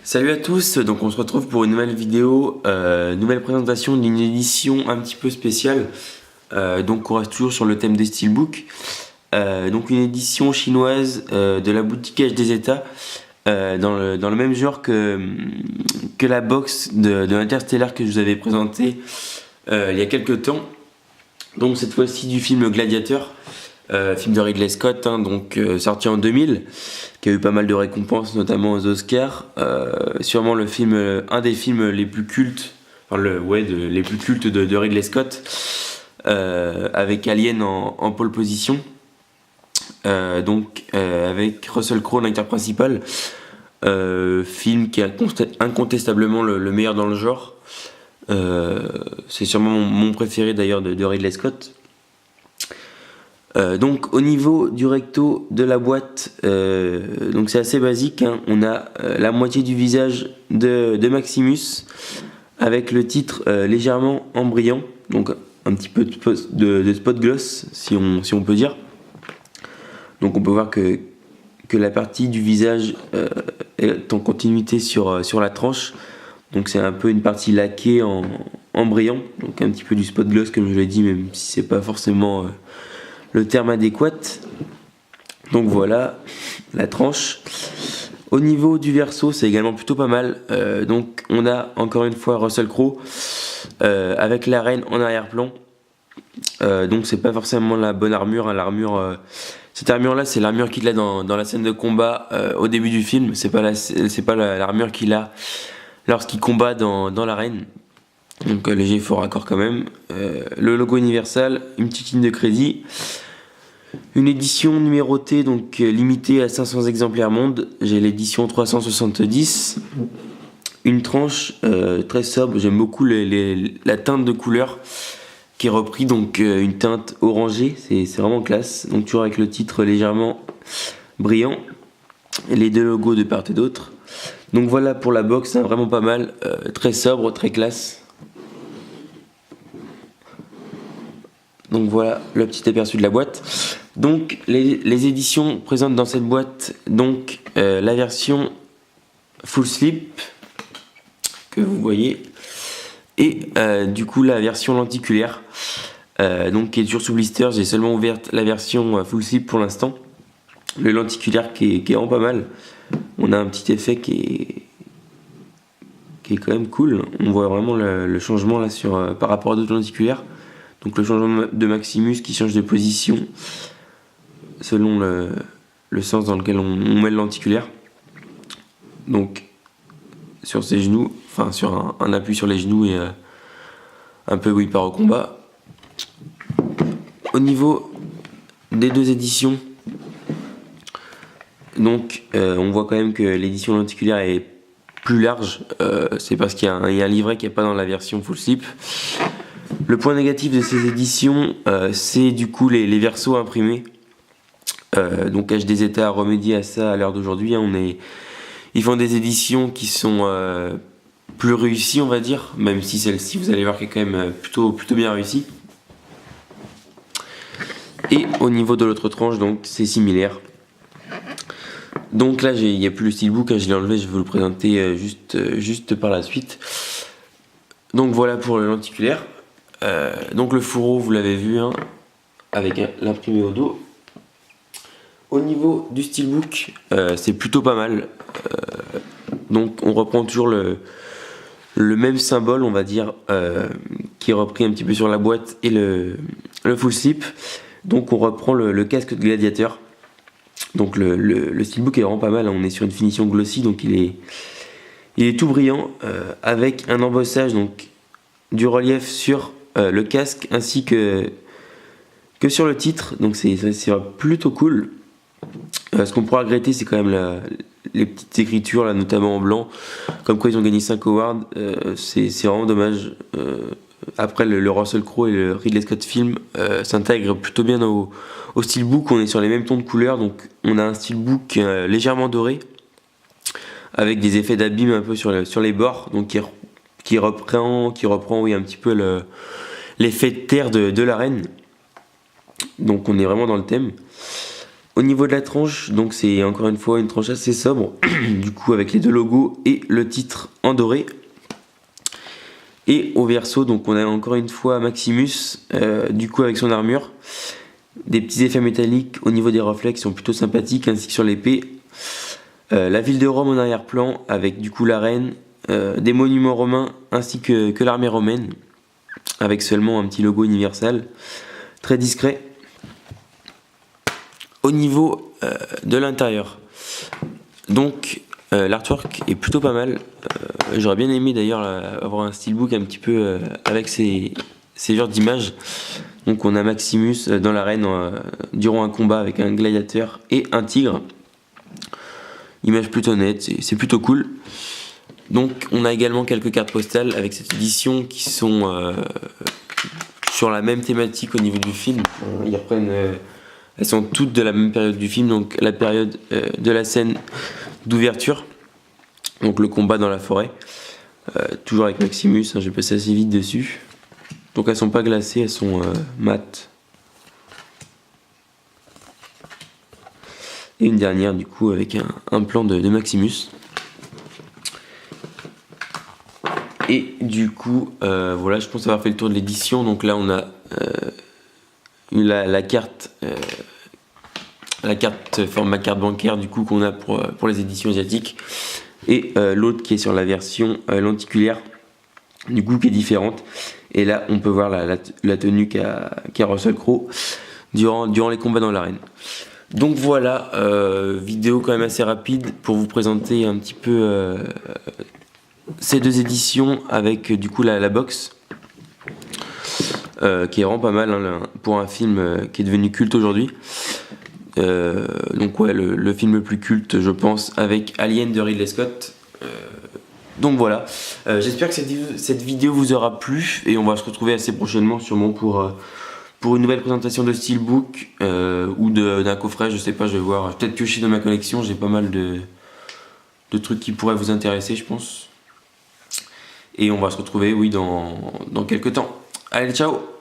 Salut à tous, donc on se retrouve pour une nouvelle vidéo, nouvelle présentation d'une édition un petit peu spéciale. Donc on reste toujours sur le thème des steelbooks. Donc une édition chinoise de la boutique des États, dans le même genre que la box de Interstellar que je vous avais présenté il y a quelques temps. Donc cette fois-ci du film Gladiator, film de Ridley Scott, sorti en 2000, qui a eu pas mal de récompenses, notamment aux Oscars. Sûrement le film, un des films les plus cultes, les plus cultes de Ridley Scott, avec Alien en pole position. Avec Russell Crowe en acteur principal. Film qui est incontestablement le meilleur dans le genre. C'est sûrement mon préféré d'ailleurs de Ridley Scott. Donc au niveau du recto de la boîte, donc c'est assez basique, hein. On a la moitié du visage de Maximus avec le titre légèrement en brillant, donc un petit peu de spot gloss si on peut dire. Donc on peut voir que la partie du visage est en continuité sur la tranche. Donc c'est un peu une partie laquée en brillant, donc un petit peu du spot gloss comme je l'ai dit, même si c'est pas forcément le terme adéquat. Donc voilà la tranche. Au niveau du verso, c'est également plutôt pas mal. Donc on a encore une fois Russell Crowe avec la reine en arrière-plan. Donc c'est pas forcément la bonne armure, hein. Cette armure là, c'est l'armure qu'il a dans la scène de combat au début du film. C'est pas l'armure qu'il a lorsqu'il combat dans l'arène. Donc léger fort raccord quand même. Le logo Universal, une petite ligne de crédit. Une édition numérotée, donc limitée à 500 exemplaires monde. J'ai l'édition 370. Une tranche très sobre. J'aime beaucoup la teinte de couleur qui est repris, donc une teinte orangée. C'est vraiment classe. Donc toujours avec le titre légèrement brillant. Et les deux logos de part et d'autre. Donc voilà pour la box, hein, vraiment pas mal. Très sobre, très classe. Donc voilà le petit aperçu de la boîte. Donc les éditions présentent dans cette boîte donc la version full slip que vous voyez et du coup la version lenticulaire donc qui est toujours sous blister. J'ai seulement ouvert la version full slip pour l'instant. Le lenticulaire qui est vraiment pas mal. On a un petit effet qui est quand même cool. On voit vraiment le changement là par rapport à d'autres lenticulaires. Donc le changement de Maximus qui change de position selon le sens dans lequel on met le lenticulaire. Donc sur ses genoux, enfin sur un appui sur les genoux et un peu où il part au combat. Au niveau des deux éditions, donc on voit quand même que l'édition lenticulaire est plus large. C'est parce qu'il y a un livret qui n'est pas dans la version full slip. Le point négatif de ces éditions, c'est du coup les versos imprimés. Donc HD Zeta a remédié à ça à l'heure d'aujourd'hui. Ils font des éditions qui sont plus réussies, on va dire, même si celle-ci, vous allez voir qu'elle est quand même plutôt bien réussie. Et au niveau de l'autre tranche, donc c'est similaire. Donc là, il n'y a plus le steelbook, hein, je l'ai enlevé, je vais vous le présenter juste par la suite. Donc voilà pour le lenticulaire. Donc le fourreau, vous l'avez vu, hein, avec l'imprimé au dos. Au niveau du steelbook, c'est plutôt pas mal. Donc on reprend toujours le même symbole, on va dire, qui est repris un petit peu sur la boîte et le full slip. Donc on reprend le casque de gladiateur. Donc le steelbook est vraiment pas mal, hein. On est sur une finition glossy, donc il est tout brillant, avec un embossage, donc du relief sur le casque ainsi que sur le titre. Donc c'est plutôt cool. Ce qu'on pourra regretter, c'est quand même les petites écritures là, notamment en blanc, comme quoi ils ont gagné 5 awards. C'est vraiment dommage. Après le Russell Crowe et le Ridley Scott film s'intègrent plutôt bien au steelbook. On est sur les mêmes tons de couleurs, donc on a un steelbook légèrement doré avec des effets d'abîme un peu sur les bords, donc qui reprend oui, un petit peu l'effet de terre de l'arène. Donc on est vraiment dans le thème. Au niveau de la tranche, donc c'est encore une fois une tranche assez sobre, du coup avec les deux logos et le titre en doré. Et au verso, donc on a encore une fois Maximus, du coup avec son armure, des petits effets métalliques au niveau des reflets qui sont plutôt sympathiques, ainsi que sur l'épée. La ville de Rome en arrière-plan avec du coup l'arène, des monuments romains ainsi que l'armée romaine, avec seulement un petit logo Universal, très discret. Au niveau de l'intérieur, donc l'artwork est plutôt pas mal. J'aurais bien aimé d'ailleurs avoir un steelbook un petit peu avec ces genres d'images. Donc on a Maximus dans l'arène durant un combat avec un gladiateur et un tigre. Image plutôt nette, c'est plutôt cool. Donc on a également quelques cartes postales avec cette édition qui sont sur la même thématique au niveau du film. Ils reprennent, elles sont toutes de la même période du film, donc la période de la scène d'ouverture, donc le combat dans la forêt. Toujours avec Maximus, hein, j'ai passé assez vite dessus. Donc elles sont pas glacées, elles sont mates. Et une dernière du coup avec un plan de Maximus. Et du coup, voilà, je pense avoir fait le tour de l'édition. Donc là, on a la carte format carte bancaire du coup qu'on a pour les éditions asiatiques. Et l'autre qui est sur la version lenticulaire, du coup qui est différente. Et là, on peut voir la tenue qu'a Russell Crowe durant les combats dans l'arène. Donc voilà, vidéo quand même assez rapide pour vous présenter un petit peu ces deux éditions avec du coup la box qui est vraiment pas mal hein, pour un film qui est devenu culte aujourd'hui. Donc ouais, le film le plus culte je pense avec Alien de Ridley Scott. Donc voilà, j'espère que cette vidéo vous aura plu et on va se retrouver assez prochainement sûrement pour une nouvelle présentation de Steelbook ou d'un coffret, je sais pas, je vais voir. Je vais peut-être piocher dans ma collection, j'ai pas mal de trucs qui pourraient vous intéresser je pense. Et on va se retrouver oui dans quelques temps. Allez, ciao!